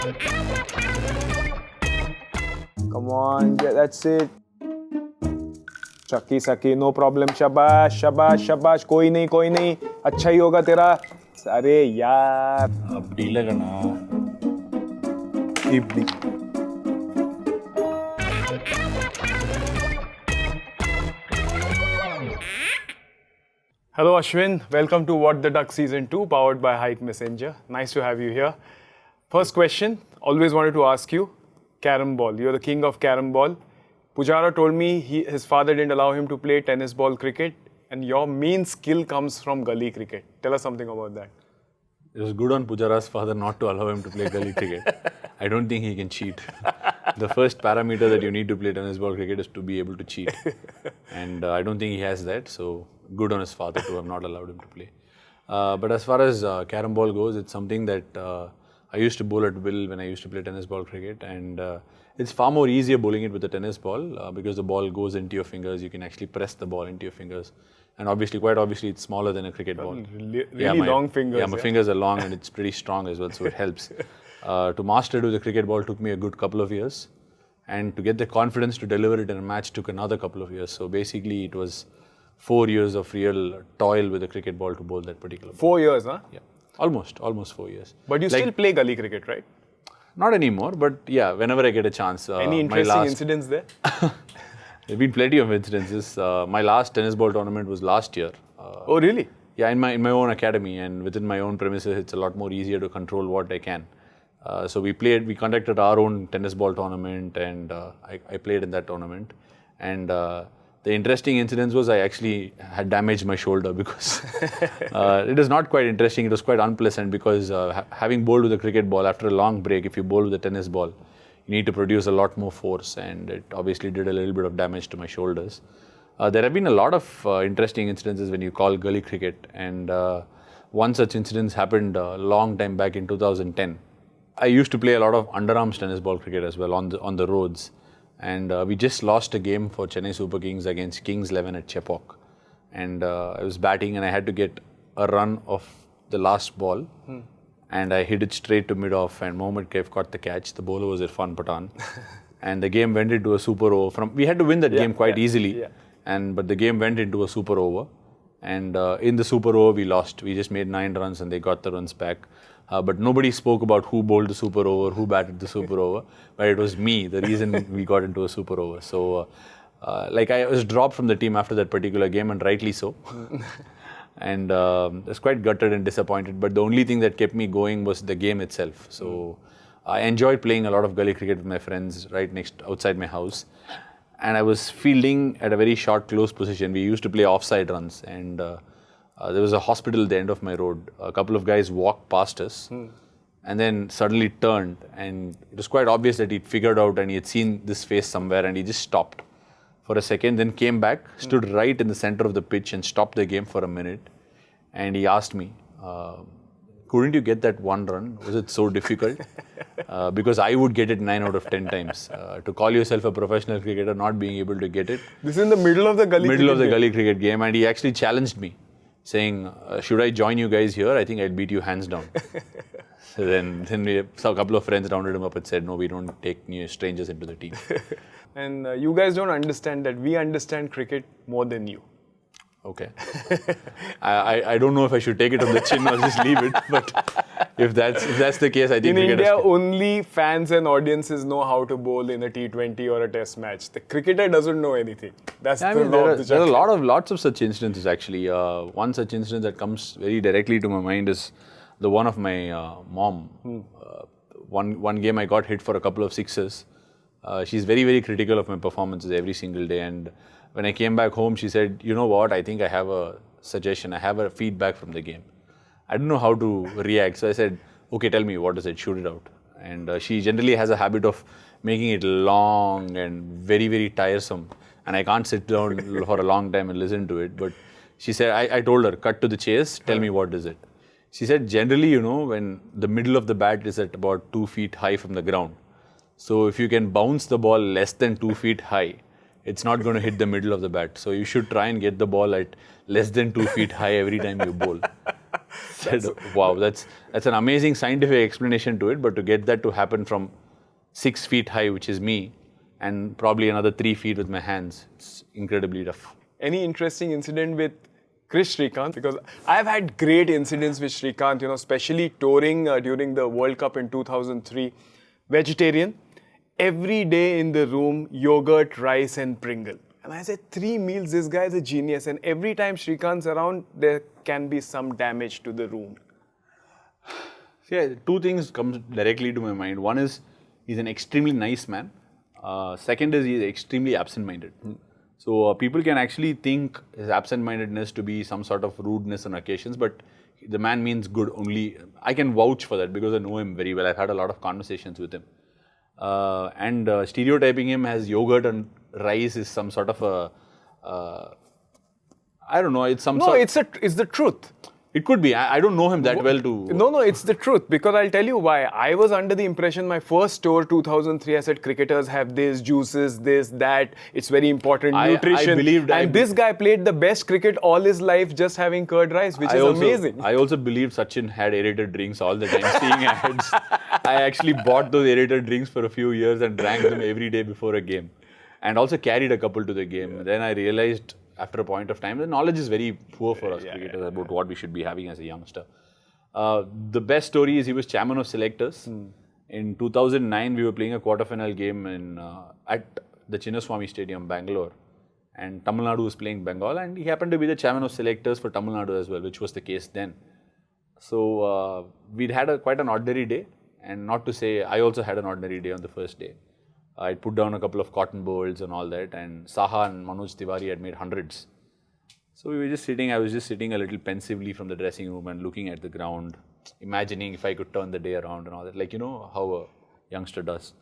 Come on, yeah, that's it. Saki, no problem. Shabash, shabash, shabash. कोई नहीं. अच्छा ही होगा तेरा. अरे यार. अब डीले करना. Hello Ashwin, welcome to What the Duck Season 2, powered by Hype Messenger. Nice to have you here. First question, always wanted to ask you, Carom ball. You're the king of Carom ball. Pujara told me his father didn't allow him to play tennis ball cricket, and your main skill comes from gully cricket. Tell us something about that. It was good on Pujara's father not to allow him to play gully cricket. I don't think he can cheat. The first parameter that you need to play tennis ball cricket is to be able to cheat. And I don't think he has that, so good on his father to have not allowed him to play. But as far as Carom ball goes, it's something that I used to bowl at will when I used to play tennis ball cricket, and it's far more easier bowling it with a tennis ball because the ball goes into your fingers. You can actually press the ball into your fingers, and quite obviously, it's smaller than a cricket ball. Really long fingers. Yeah, my fingers are long and it's pretty strong as well, so it helps. To master it with a cricket ball took me a good couple of years, and to get the confidence to deliver it in a match took another couple of years. So basically, it was 4 years of real toil with a cricket ball to bowl that particular ball. 4 years, huh? Yeah. Almost 4 years. But you still play gully cricket, right? Not anymore, but yeah, whenever I get a chance. Any interesting incidents there? There have been plenty of incidences. My last tennis ball tournament was last year. Oh, really? Yeah, in my own academy and within my own premises, it's a lot more easier to control what I can. So we conducted our own tennis ball tournament, and I played in that tournament. And the interesting incident was I actually had damaged my shoulder because it is not quite interesting. It was quite unpleasant because having bowled with a cricket ball after a long break, if you bowl with a tennis ball, you need to produce a lot more force, and it obviously did a little bit of damage to my shoulders. There have been a lot of interesting incidences when you call gully cricket, and one such incident happened a long time back in 2010. I used to play a lot of underarms tennis ball cricket as well on the roads. And we just lost a game for Chennai Super Kings against Kings 11 at Chepauk. And I was batting and I had to get a run of the last ball. And I hit it straight to mid-off, and Mohammad Kaif caught the catch. The bowler was Irfan Pathan. And the game went into a super over. We had to win that game quite easily. But the game went into a super over. And in the super over, we lost. We just made 9 runs and they got the runs back. But nobody spoke about who bowled the super over, who batted the super over. But it was me, the reason we got into a super over. So, I was dropped from the team after that particular game, and rightly so. And I was quite gutted and disappointed. But the only thing that kept me going was the game itself. So, I enjoyed playing a lot of gully cricket with my friends outside my house. And I was fielding at a very short, close position. We used to play offside runs, and there was a hospital at the end of my road. A couple of guys walked past us and then suddenly turned, and it was quite obvious that he'd figured out and he had seen this face somewhere, and he just stopped for a second, then came back, stood right in the center of the pitch and stopped the game for a minute. And he asked me, couldn't you get that one run? Was it so difficult? Because I would get it 9 out of 10 times. To call yourself a professional cricketer not being able to get it. This is in the middle of the gully cricket game, and he actually challenged me, saying, should I join you guys here? I think I'd beat you hands down. So then a couple of friends rounded him up and said, no, we don't take new strangers into the team. And you guys don't understand that we understand cricket more than you. Okay. I don't know if I should take it on the chin or just leave it, but if that's the case, I think in India, only fans and audiences know how to bowl in a T20 or a Test match. The cricketer doesn't know anything. That's there are lots of such instances actually. One such incident that comes very directly to my mind is the one of my mom. One game I got hit for a couple of sixes. She's very, very critical of my performances every single day, and when I came back home, she said, you know what, I think I have a suggestion. I have a feedback from the game. I don't know how to react. So I said, okay, tell me, what is it? Shoot it out. And she generally has a habit of making it long and very, very tiresome. And I can't sit down for a long time and listen to it. But she said, I told her, cut to the chase, tell me what is it. She said, generally, when the middle of the bat is at about 2 feet high from the ground. So if you can bounce the ball less than 2 feet high, it's not going to hit the middle of the bat. So you should try and get the ball at less than 2 feet high every time you bowl. Said, wow, that's an amazing scientific explanation to it, but to get that to happen from 6 feet high, which is me, and probably another 3 feet with my hands, it's incredibly tough. Any interesting incident with Chris Srikanth? Because I've had great incidents with Srikanth, especially touring during the World Cup in 2003. Vegetarian, every day in the room, yogurt, rice and Pringle. And I said, 3 meals, this guy is a genius. And every time Srikanth's around, there can be some damage to the room. Yeah, 2 things come directly to my mind. One is, he's an extremely nice man. Second is, he's extremely absent-minded. So people can actually think his absent-mindedness to be some sort of rudeness on occasions, but the man means good only. I can vouch for that because I know him very well. I've had a lot of conversations with him. And stereotyping him as yogurt and rice is some sort of a, I don't know, it's some sort... No, it's the truth. It could be. I don't know him that well to... No, it's the truth. Because I'll tell you why. I was under the impression my first tour, 2003, I said cricketers have this, juices, this, that. It's very important, nutrition. And this guy played the best cricket all his life just having curd rice, which is amazing. I also believed Sachin had aerated drinks all the time, seeing ads. I actually bought those aerated drinks for a few years and drank them every day before a game. And also carried a couple to the game. Yeah. Then I realized... after a point of time, the knowledge is very poor for us cricketers about what we should be having as a youngster. The best story is he was chairman of selectors. In 2009, we were playing a quarter-final game at the Chinnaswamy Stadium, Bangalore. And Tamil Nadu was playing Bengal, and he happened to be the chairman of selectors for Tamil Nadu as well, which was the case then. So we'd had quite an ordinary day, and not to say I also had an ordinary day on the first day. I put down a couple of cotton bowls and all that, and Saha and Manoj Tiwari had made hundreds. So we were just sitting, I was just sitting a little pensively from the dressing room and looking at the ground, imagining if I could turn the day around and all that, like, how a youngster does.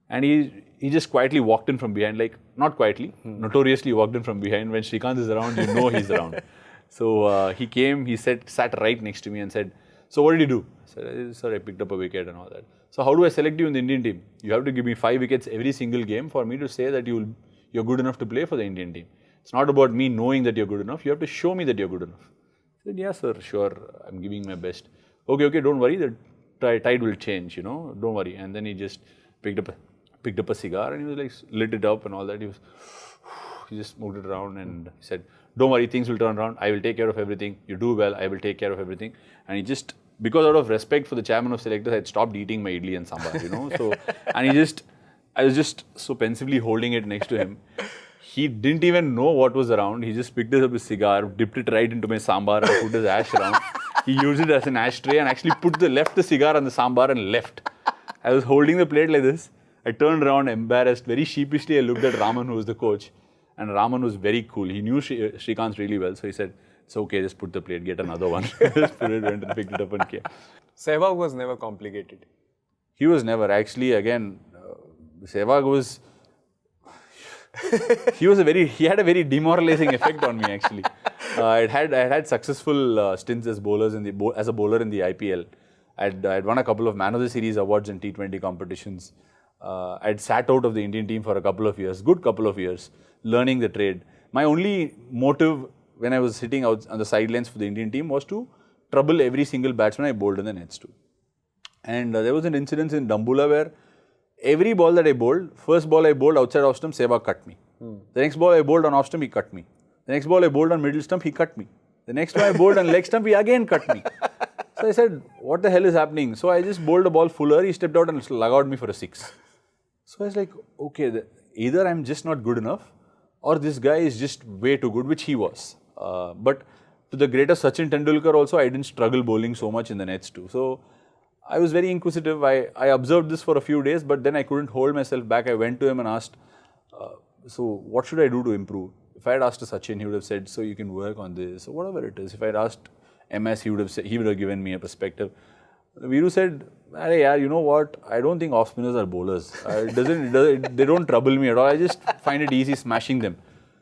And he just quietly walked in from behind, like, not quietly, notoriously walked in from behind. When Srikanth is around, he's around. So he came, he sat right next to me and said, "So what did you do?" I said, "Sir, I picked up a wicket and all that." "So how do I select you in the Indian team? You have to give me 5 wickets every single game for me to say that you're good enough to play for the Indian team. It's not about me knowing that you're good enough. You have to show me that you're good enough." I said, "Yeah, sir, sure. I'm giving my best." Okay, don't worry. The tide will change, Don't worry." And then he just picked up a cigar and he was like, lit it up and all that. He just moved it around and he said, "Don't worry, things will turn around. I will take care of everything. You do well. I will take care of everything." And he just... because out of respect for the chairman of selectors, I had stopped eating my idli and sambar, So, and I was just so pensively holding it next to him. He didn't even know what was around. He just picked up his cigar, dipped it right into my sambar and put his ash around. He used it as an ashtray and actually left the cigar on the sambar and left. I was holding the plate like this. I turned around embarrassed. Very sheepishly, I looked at Raman, who was the coach. And Raman was very cool. He knew Srikanth really well. So he said, "It's okay, just put the plate, get another one." Just put it, went and picked it up and came. Sehwag was never complicated. He was never. Actually, again, Sehwag was... he had a very demoralizing effect on me, actually. I had successful stints as a bowler in the IPL. I'd won a couple of Man of the Series awards in T20 competitions. I'd sat out of the Indian team for a couple of years, good couple of years, learning the trade. My only motive when I was sitting out on the sidelines for the Indian team was to trouble every single batsman I bowled in the nets to. And there was an incident in Dambula where every ball that I bowled, first ball I bowled outside off stump, Sehwag cut me. The next ball I bowled on off stump, he cut me. The next ball I bowled on middle stump, he cut me. The next one I bowled on leg stump, he again cut me. So I said, "What the hell is happening?" So I just bowled a ball fuller, he stepped out and lug out me for a 6. So I was like, okay, either I'm just not good enough or this guy is just way too good, which he was. But to the greater Sachin Tendulkar also, I didn't struggle bowling so much in the nets too. So I was very inquisitive. I observed this for a few days, but then I couldn't hold myself back. I went to him and asked, "So what should I do to improve?" If I had asked Sachin, he would have said, "So you can work on this," or whatever it is. If I had asked MS, he would have given me a perspective. Viru said, "Arey yaar, you know what? I don't think off spinners are bowlers. They don't trouble me at all. I just find it easy smashing them."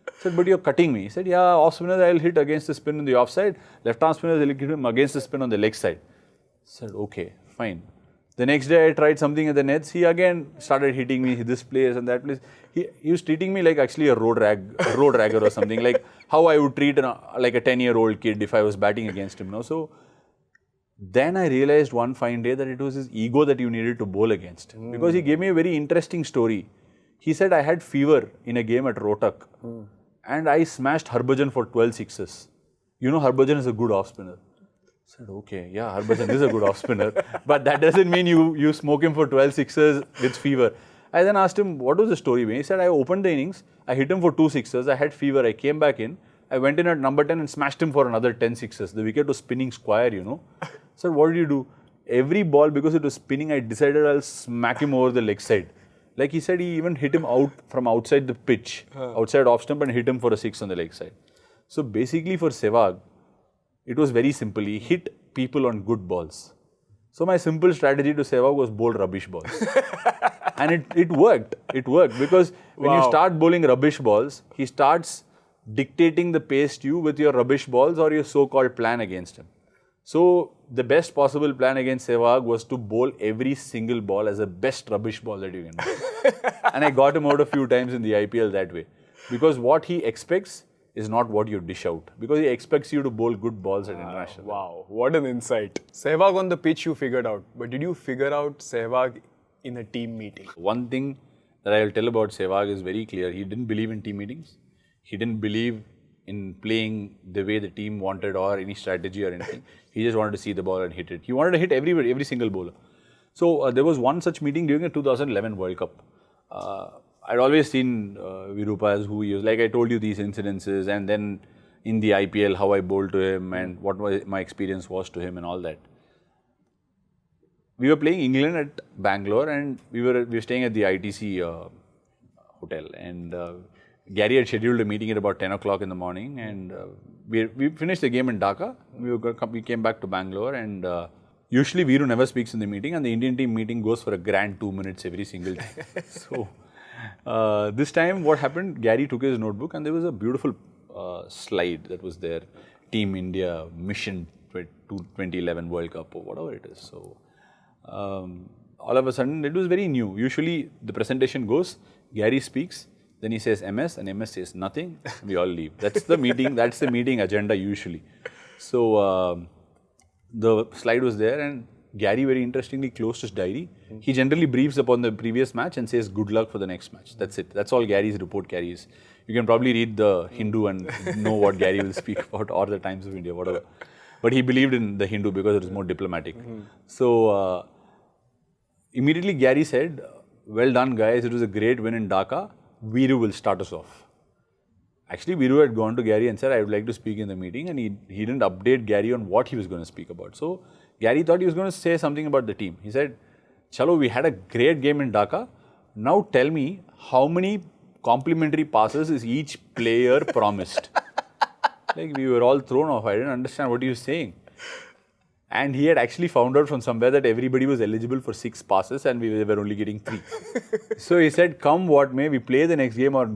I said, "But you're cutting me." He said, "Yeah, off spinners I'll hit against the spin on the offside. Left arm spinners I'll hit him against the spin on the leg side." I said, "Okay, fine." The next day I tried something at the nets. He again started hitting me this place and that place. He was treating me like actually a road ragger or something, like how I would treat like a 10-year-old kid if I was batting against him. So Then I realized one fine day that it was his ego that you needed to bowl against. Because he gave me a very interesting story. He said, I had fever in a game at Rohtak and I smashed Harbhajan for 12 sixes. You know, Harbhajan is a good off spinner. I said, okay, yeah, Harbhajan is a good off spinner. But that doesn't mean you smoke him for 12 sixes with fever. I then asked him, what was the story? He said, I opened the innings, I hit him for 2 sixes, I had fever, I came back in, I went in at number 10 and smashed him for another 10 sixes. The wicket was spinning square, you know. So what did you do? Every ball, because it was spinning, I decided I'll smack him over the leg side. Like he said, he even hit him out from outside the pitch, outside off stump, and hit him for a 6 on the leg side. So basically for Sehwag, it was very simple. He hit people on good balls. So my simple strategy to Sehwag was bowl rubbish balls. And it worked. It worked because when you start bowling rubbish balls, he starts dictating the pace to you with your rubbish balls or your so-called plan against him. So the best possible plan against Sehwag was to bowl every single ball as the best rubbish ball that you can bowl. And I got him out a few times in the IPL that way. Because what he expects is not what you dish out. Because he expects you to bowl good balls at international. Wow, what an insight. Sehwag on the pitch you figured out. But did you figure out Sehwag in a team meeting? One thing that I'll tell about Sehwag is very clear. He didn't believe in team meetings. He didn't believe in playing the way the team wanted or any strategy or anything. He just wanted to see the ball and hit it. He wanted to hit every single bowler. So there was one such meeting during the 2011 World Cup. I'd always seen Virupa as who he was. Like I told you these incidences, and then in the IPL how I bowled to him and what my experience was to him and all that. We were playing England at Bangalore and we were staying at the ITC hotel, and Gary had scheduled a meeting at about 10 o'clock in the morning, and we finished the game in Dhaka. We came back to Bangalore, and usually Viru never speaks in the meeting, and the Indian team meeting goes for a grand 2 minutes every single time. So this time what happened, Gary took his notebook and there was a beautiful slide that was there, Team India Mission 2011 World Cup or whatever it is. So all of a sudden it was very new. Usually the presentation goes, Gary speaks, then he says MS and MS says nothing, we all leave. That's the meeting agenda usually. So the slide was there and Gary very interestingly closed his diary. He generally briefs upon the previous match and says good luck for the next match. That's it. That's all Gary's report carries. You can probably read the Hindu and know what Gary will speak about, or the Times of India, whatever. But he believed in the Hindu because it was more diplomatic. So immediately Gary said, well done guys, it was a great win in Dhaka. Viru will start us off. Actually, Viru had gone to Gary and said, I would like to speak in the meeting, and he didn't update Gary on what he was going to speak about. So Gary thought he was going to say something about the team. He said, Chalo, we had a great game in Dhaka. Now tell me how many complimentary passes is each player promised. Like we were all thrown off. I didn't understand what he was saying. And he had actually found out from somewhere that everybody was eligible for 6 passes and we were only getting 3. So he said, come what may, we play the next game or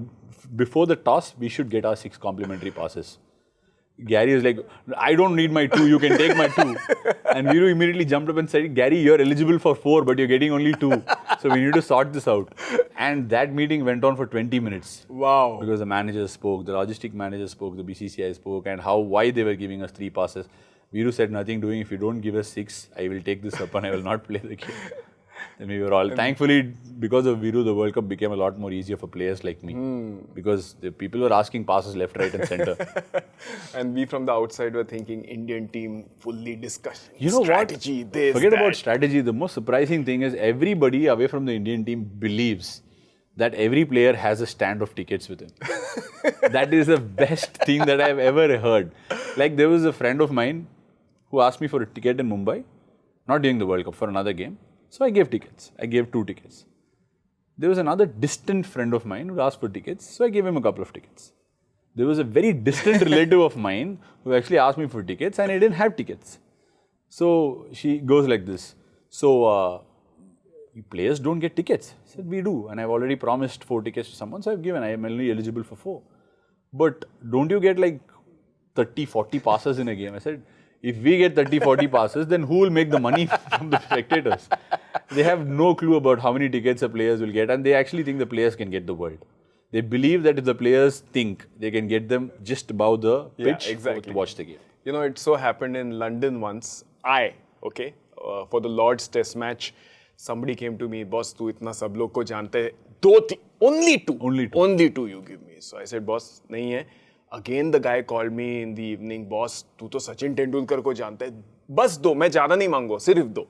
before the toss, we should get our 6 complimentary passes. Gary was like, I don't need my 2, you can take my 2. And Viru immediately jumped up and said, Gary, you're eligible for 4, but you're getting only 2. So we need to sort this out. And that meeting went on for 20 minutes. Wow. Because the managers spoke, the logistic managers spoke, the BCCI spoke, and why they were giving us 3 passes. Viru said nothing doing, if you don't give us 6, I will take this up and I will not play the game. Then we were all, thankfully, because of Viru, the World Cup became a lot more easier for players like me. Because the people were asking passes left, right and centre. And we from the outside were thinking, Indian team fully discussed. You know strategy, what? This, Forget that. about strategy. The most surprising thing is everybody away from the Indian team believes that every player has a stand of tickets with him. That is the best thing that I've ever heard. Like there was a friend of mine who asked me for a ticket in Mumbai, not during the World Cup, for another game. So I gave tickets. I gave 2 tickets. There was another distant friend of mine who asked for tickets, so I gave him a couple of tickets. There was a very distant relative of mine who actually asked me for tickets and I didn't have tickets. So she goes like this. So players don't get tickets. I said, we do. And I've already promised 4 tickets to someone, so I've given. I am only eligible for 4. But don't you get like 30, 40 passes in a game? I said, if we get 30, 40 passes, then who will make the money from the spectators? They have no clue about how many tickets the players will get, and they actually think the players can get the world. They believe that if the players think they can get them just above the pitch to watch the game. You know, it so happened in London once. I okay, for the Lord's Test match, somebody came to me, boss, tu itna sab log ko jante hai, only two you give me. So I said, boss, nahi hai. Again, the guy called me in the evening, boss, tu to Sachin Tendulkar ko jante hai, bas do, main zyada nahi mango, sirf do.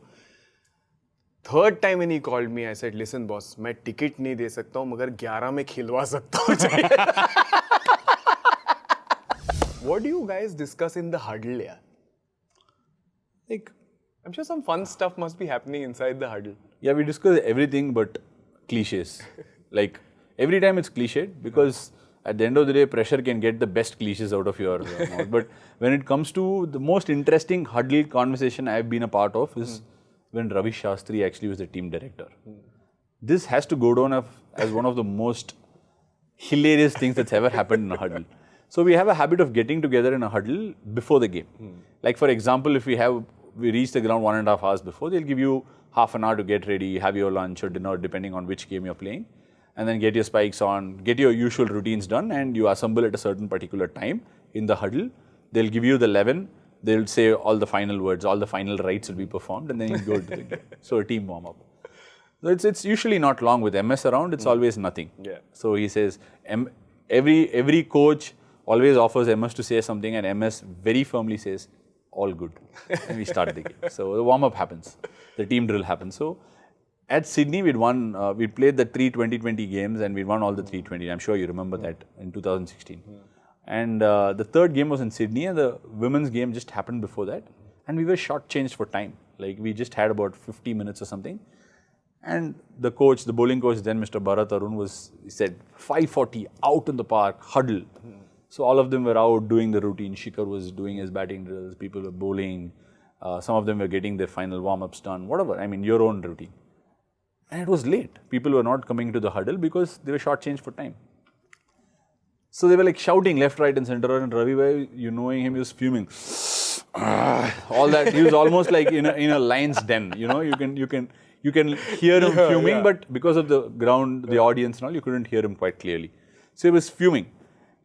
Third time when he called me, I said, listen, boss, मैं ticket नहीं दे सकता हूँ, मगर 11 में खिलवा सकता हूँ. What do you guys discuss in the huddle, yeah? Like, I'm sure some fun stuff must be happening inside the huddle. Yeah, we discuss everything but cliches. Like, every time it's cliched because at the end of the day, pressure can get the best cliches out of your mouth. But when it comes to the most interesting huddle conversation I've been a part of is when Ravi Shastri actually was the team director. This has to go down as one of the most hilarious things that's ever happened in a huddle. So we have a habit of getting together in a huddle before the game. Like for example, if we reach the ground 1.5 hours before, they'll give you half an hour to get ready, have your lunch or dinner depending on which game you're playing, and then get your spikes on, get your usual routines done, and you assemble at a certain particular time in the huddle. They'll give you the 11, they'll say all the final words, all the final rites will be performed, and then you go to the game. So a team warm-up. So it's usually not long with MS around, it's always nothing. Yeah. So he says, every coach always offers MS to say something, and MS very firmly says, all good. And we start the game. So the warm-up happens. The team drill happens. So at Sydney, we played the 3 2020 games and we won all the 320. I'm sure you remember that in 2016. And the third game was in Sydney and the women's game just happened before that. And we were shortchanged for time. Like we just had about 50 minutes or something. And the coach, the bowling coach then, Mr. Bharat Arun, he said, 5:40, out in the park, huddle. So all of them were out doing the routine. Shikhar was doing his batting drills. People were bowling. Some of them were getting their final warm-ups done. Whatever. I mean, your own routine. And it was late. People were not coming to the huddle because they were shortchanged for time. So they were like shouting left, right, and center. And Ravi, you knowing him, he was fuming. All that. He was almost like in a lion's den. You know, you can hear him fuming, but because of the ground, the audience and all, you couldn't hear him quite clearly. So he was fuming.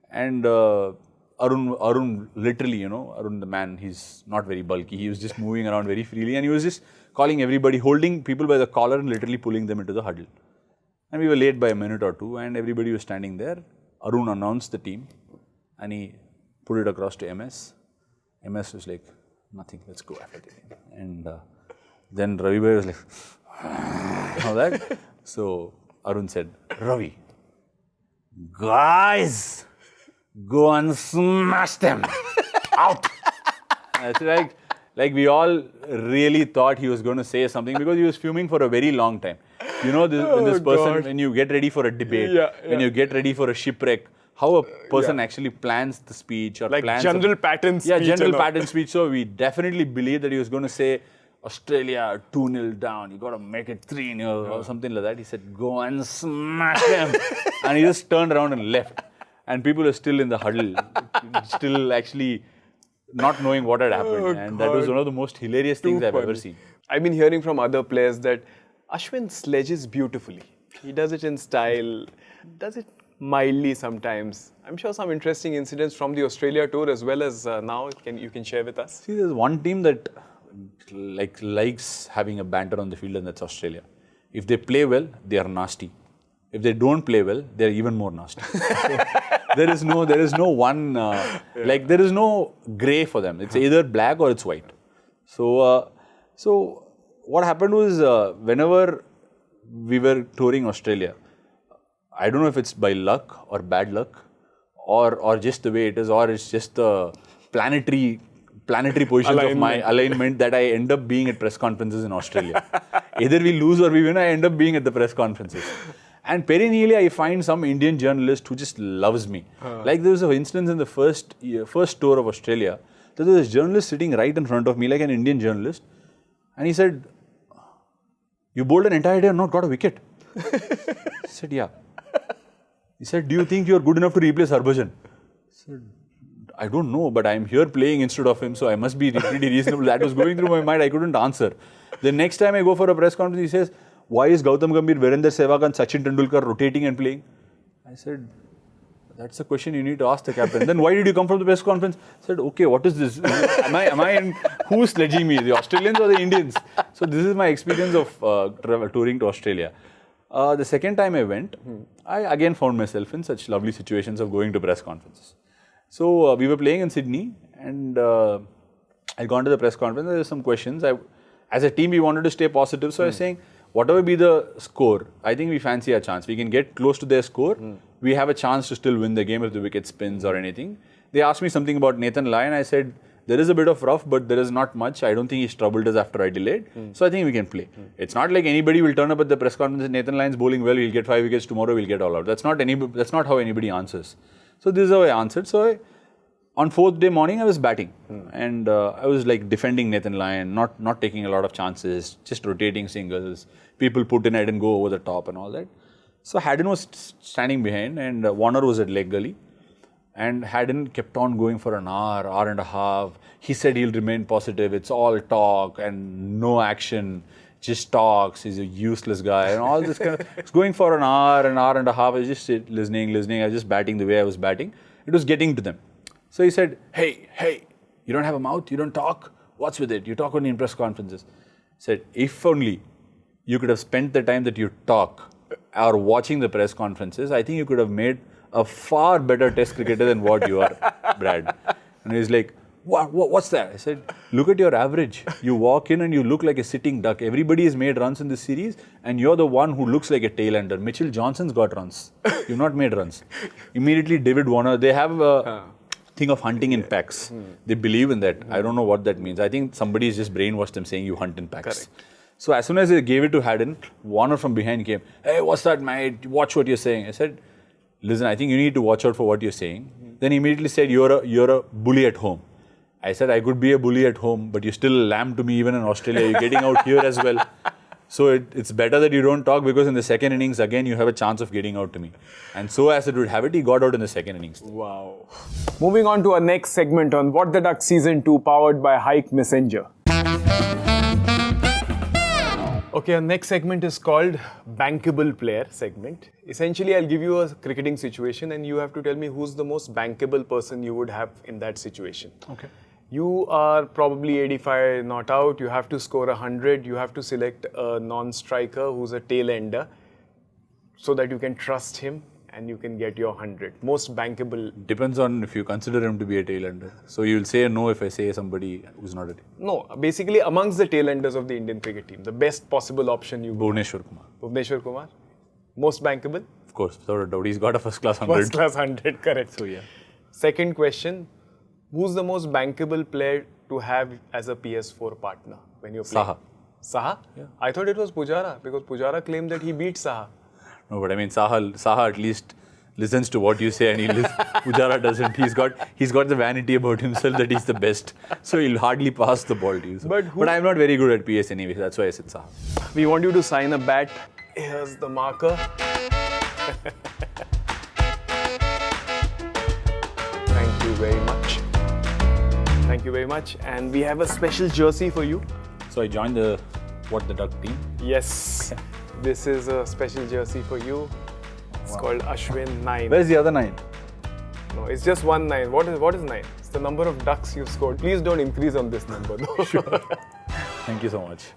And Arun literally, Arun the man, he's not very bulky. He was just moving around very freely and he was just calling everybody, holding people by the collar and literally pulling them into the huddle. And we were late by a minute or two and everybody was standing there. Arun announced the team and he put it across to MS. MS was like, nothing, let's go after the game. And then Ravi was like, all that. So Arun said, Ravi, guys, go and smash them out. It's like we all really thought he was going to say something because he was fuming for a very long time. You know, this person, when you get ready for a debate, when you get ready for a shipwreck, how a person actually plans the speech or like plans general pattern speech. Yeah, general pattern speech. So we definitely believe that he was going to say, Australia 2-0 down, you got to make it 3-0 or something like that. He said, go and smash them. And he just turned around and left. And people are still in the huddle, still actually not knowing what had happened. And that was one of the most hilarious things I've ever seen. I've been hearing from other players that Ashwin sledges beautifully. He does it in style, does it mildly sometimes. I'm sure some interesting incidents from the Australia tour as well as now you can share with us. See, there's one team that likes having a banter on the field, and that's Australia. If they play well, they are nasty. If they don't play well, they're even more nasty. So, there is no one, there is no grey for them. It's either black or it's white. So what happened was, whenever we were touring Australia, I don't know if it's by luck or bad luck, or just the way it is, or it's just the planetary positions of my alignment that I end up being at press conferences in Australia. Either we lose or we win, I end up being at the press conferences. And perennially, I find some Indian journalist who just loves me. Like there was an instance in the first tour of Australia, that there was a journalist sitting right in front of me, like an Indian journalist, and he said, "You bowled an entire day and not got a wicket." I said, "Yeah." He said, "Do you think you are good enough to replace Harbhajan?" I said, "I don't know, but I am here playing instead of him, so I must be pretty reasonable." That was going through my mind. I couldn't answer. The next time I go for a press conference, he says, "Why is Gautam Gambhir, Virendra Sehwag and Sachin Tendulkar rotating and playing?" I said, That's a question you need to ask the captain. Then why did you come from the press conference? I said, okay, what is this? Am I in, who's sledging me, the Australians or the Indians? So this is my experience of touring to Australia. The second time I went, I again found myself in such lovely situations of going to press conferences. So we were playing in Sydney, and I'd gone to the press conference. There were some questions. As a team, we wanted to stay positive. So I was saying, whatever be the score, I think we fancy a chance. We can get close to their score. We have a chance to still win the game if the wicket spins or anything. They asked me something about Nathan Lyon. I said, there is a bit of rough, but there is not much. I don't think he's troubled us after I delayed. So I think we can play. It's not like anybody will turn up at the press conference and Nathan Lyon's bowling well, he'll get 5 wickets tomorrow, we'll get all out. That's not how anybody answers. So this is how I answered. So on 4th day morning, I was batting. And I was like defending Nathan Lyon, not taking a lot of chances, just rotating singles. People put in, I didn't go over the top and all that. So Haddon was standing behind and Warner was at leg gully. And Haddon kept on going for an hour and a half. He said he'll remain positive. It's all talk and no action. Just talks. He's a useless guy and all this kind of. It's going for an hour and a half. I was just listening. I was just batting the way I was batting. It was getting to them. So he said, hey, you don't have a mouth. You don't talk. What's with it? You talk only in press conferences. I said, if only you could have spent the time that you talk or watching the press conferences, I think you could have made a far better test cricketer than what you are, Brad. And he's like, what's that? I said, look at your average. You walk in and you look like a sitting duck. Everybody has made runs in this series and you're the one who looks like a tail-ender. Mitchell Johnson's got runs. You've not made runs. Immediately David Warner, they have a thing of hunting in packs. They believe in that. I don't know what that means. I think somebody's just brainwashed them saying you hunt in packs. Correct. So as soon as they gave it to Haddon, Warner from behind came, hey, what's that, mate? Watch what you're saying. I said, listen, I think you need to watch out for what you're saying. Then he immediately said, you're a bully at home. I said, I could be a bully at home, but you're still a lamb to me even in Australia. You're getting out here as well. So it's better that you don't talk because in the second innings, again, you have a chance of getting out to me. And so as it would have it, he got out in the second innings. Wow. Moving on to our next segment on What the Duck Season 2, powered by Hike Messenger. Okay, our next segment is called Bankable Player segment. Essentially, I'll give you a cricketing situation and you have to tell me who's the most bankable person you would have in that situation. Okay. You are probably 85 not out, you have to score 100, you have to select a non-striker who's a tail-ender so that you can trust him and you can get your 100. Most bankable. Depends on if you consider him to be a tail-ender. So you'll say no if I say somebody who's not a tail. No, basically amongst the tail-enders of the Indian cricket team, the best possible option you Bhuvneshwar Kumar. Bhuvneshwar Kumar. Most bankable? Of course, without a doubt. He's got a first-class 100. First-class 100, correct. So yeah. Second question, who's the most bankable player to have as a PS4 partner when you're playing? Saha. Saha? Yeah. I thought it was Pujara because Pujara claimed that he beat Saha. No, but I mean, Saha at least listens to what you say and Pujara doesn't. He's got the vanity about himself that he's the best. So he'll hardly pass the ball to you. So. But I'm not very good at PS anyway. That's why I said Saha. We want you to sign a bat. Here's the marker. Thank you very much. Thank you very much. And we have a special jersey for you. So I joined the What the Duck team. Yes. This is a special jersey for you. It's called Ashwin 9. Where's the other 9? No, it's just 1 9. What is 9? It's the number of ducks you've scored. Please don't increase on this number. No. Sure. Thank you so much.